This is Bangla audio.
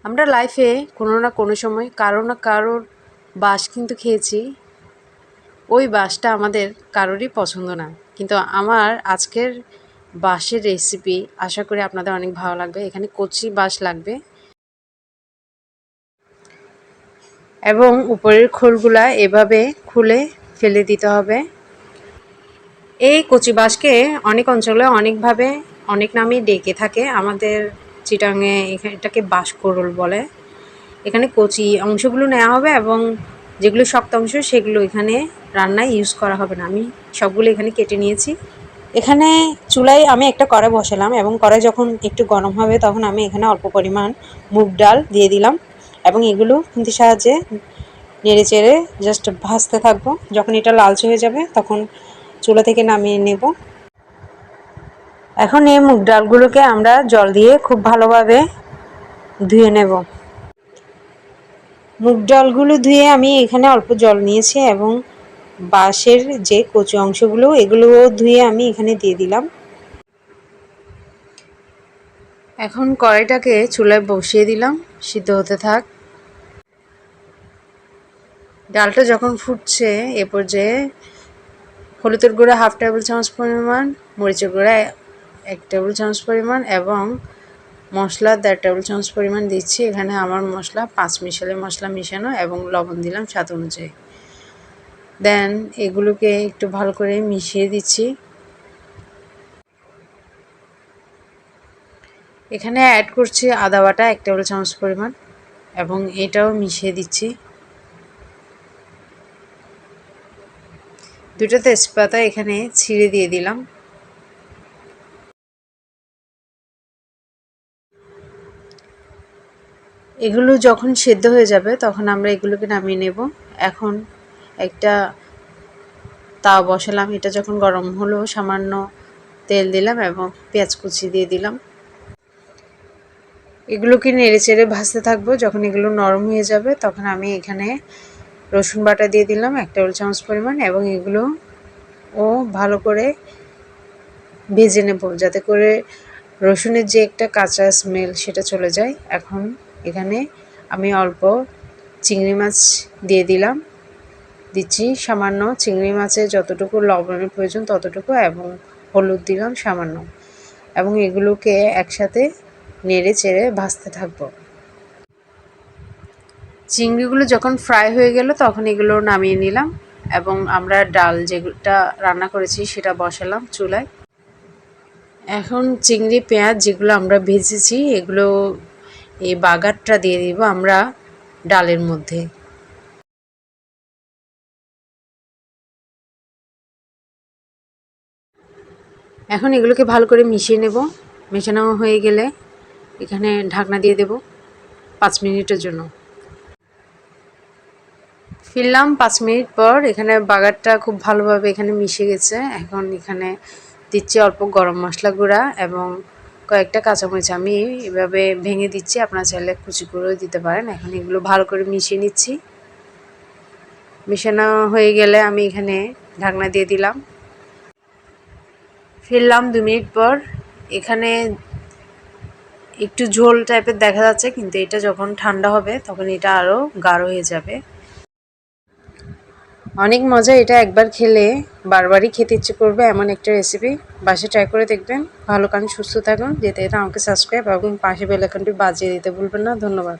আমরা লাইফে কোনো না কোনো সময় কারো না কারোর বাস কিন্তু খেয়েছি। ওই বাসটা আমাদের কারোরই পছন্দ না, কিন্তু আমার আজকের বাঁশের রেসিপি আশা করি আপনাদের অনেক ভালো লাগবে। এখানে কচি বাঁশ লাগবে এবং উপরের খোলগুলা এভাবে খুলে ফেলে দিতে হবে। এই কচি বাঁশকে অনেক অঞ্চলে অনেকভাবে অনেক নামেই ডেকে থাকে। আমাদের চিটাঙে এটাকে বাঁশ কোরল বলে। এখানে কচি অংশগুলো নেওয়া হবে এবং যেগুলো শক্ত অংশ সেগুলো এখানে রান্নায় ইউজ করা হবে না। আমি সবগুলো এখানে কেটে নিয়েছি। এখানে চুলায় আমি একটা কড়াই বসালাম এবং কড়াই যখন একটু গরম হবে তখন আমি এখানে অল্প পরিমাণ মুগ ডাল দিয়ে দিলাম এবং এগুলো খুন্তির সাহায্যে নেড়ে চেড়ে জাস্ট ভাজতে থাকবো। যখন এটা লালচে হয়ে যাবে তখন চুলা থেকে নামিয়ে নেব। এখন এই মুগ ডালগুলোকে আমরা জল দিয়ে খুব ভালোভাবে ধুয়ে নেব। মুগ ডালগুলো ধুয়ে আমি এখানে অল্প জল নিয়েছি এবং বাঁশের যে কচি অংশগুলো এগুলোও ধুয়ে আমি এখানে দিয়ে দিলাম। এখন কড়াইটাকে চুলায় বসিয়ে দিলাম, সিদ্ধ হতে থাক। ডালটা যখন ফুটছে এ পর্যায়ে হলুদের গুঁড়া 1/2 টেবিল চামচ পরিমাণ, মরিচের গুঁড়া 1 টেবিল চামচ পরিমাণ এবং মশলা 1.5 টেবিল চামচ পরিমাণ দিচ্ছি। এখানে আমার মশলা 5 মিশালি মশলা মিশানো এবং লবণ দিলাম স্বাদ অনুযায়ী। দেন এগুলোকে একটু ভালো করে মিশিয়ে দিচ্ছি। এখানে অ্যাড করছি আদা বাটা 1 টেবিল চামচ পরিমাণ এবং এটাও মিশিয়ে দিচ্ছি। 2টা তেজপাতা এখানে ছিঁড়ে দিয়ে দিলাম। এগুলো যখন সেদ্ধ হয়ে যাবে তখন আমরা এগুলোকে নামিয়ে নেব। এখন একটা তাওয়া বসালাম, এটা যখন গরম হলো সামান্য তেল দিলাম এবং পেঁয়াজ কুচি দিয়ে দিলাম। এগুলোকে নেড়ে চেড়ে ভাজতে থাকবো। যখন এগুলো নরম হয়ে যাবে তখন আমি এখানে রসুন বাটা দিয়ে দিলাম 1 টেবিল চামচ পরিমাণ এবং এগুলো ভালো করে ভেজে নেব যাতে করে রসুনের যে একটা কাঁচা স্মেল সেটা চলে যায়। এখন এখানে আমি অল্প চিংড়ি মাছ দিয়ে দিচ্ছি সামান্য। চিংড়ি মাছে যতটুকু লবণের প্রয়োজন ততটুকু এবং হলুদ দিলাম সামান্য এবং এগুলোকে একসাথে নেড়ে চেড়ে ভাজতে থাকবো। চিংড়িগুলো যখন ফ্রাই হয়ে গেল তখন এগুলো নামিয়ে নিলাম এবং আমরা ডাল যেটা রান্না করেছি সেটা বসালাম চুলায়। এখন চিংড়ি পেঁয়াজ যেগুলো আমরা ভেজেছি এগুলো এই বাগারটা দিয়ে দিব আমরা ডালের মধ্যে। এখন এগুলোকে ভালো করে মিশিয়ে নেব। মেশানো হয়ে গেলে এখানে ঢাকনা দিয়ে দেব 5 মিনিটের জন্য। ফিরলাম 5 মিনিট পর। এখানে বাগারটা খুব ভালোভাবে এখানে মিশে গেছে। এখন এখানে দিচ্ছি অল্প গরম মশলা গুঁড়া এবং কয়েকটা কাঁচামরিচ আমি এভাবে ভেঙে দিচ্ছি, আপনারা চাইলে কুচি করেও দিতে পারেন। এখন এগুলো ভালো করে মিশিয়ে নিচ্ছি। মিশানো হয়ে গেলে আমি এখানে ঢাকনা দিয়ে দিলাম। ফিরলাম 2 মিনিট পর। এখানে একটু ঝোল টাইপের দেখা যাচ্ছে, কিন্তু এটা যখন ঠান্ডা হবে তখন এটা আরও গাঢ় হয়ে যাবে। অনেক মজা, এটা একবার খেলে বারবারই খেতে ইচ্ছে করবে এমন একটা রেসিপি। বাসায় ট্রাই করে দেখবেন। ভালো কারণ সুস্থ থাকুন, যেতে এটা আমাকে সাবস্ক্রাইব এবং পাশে বেল আইকনটি বাজিয়ে দিতে ভুলবেন না। ধন্যবাদ।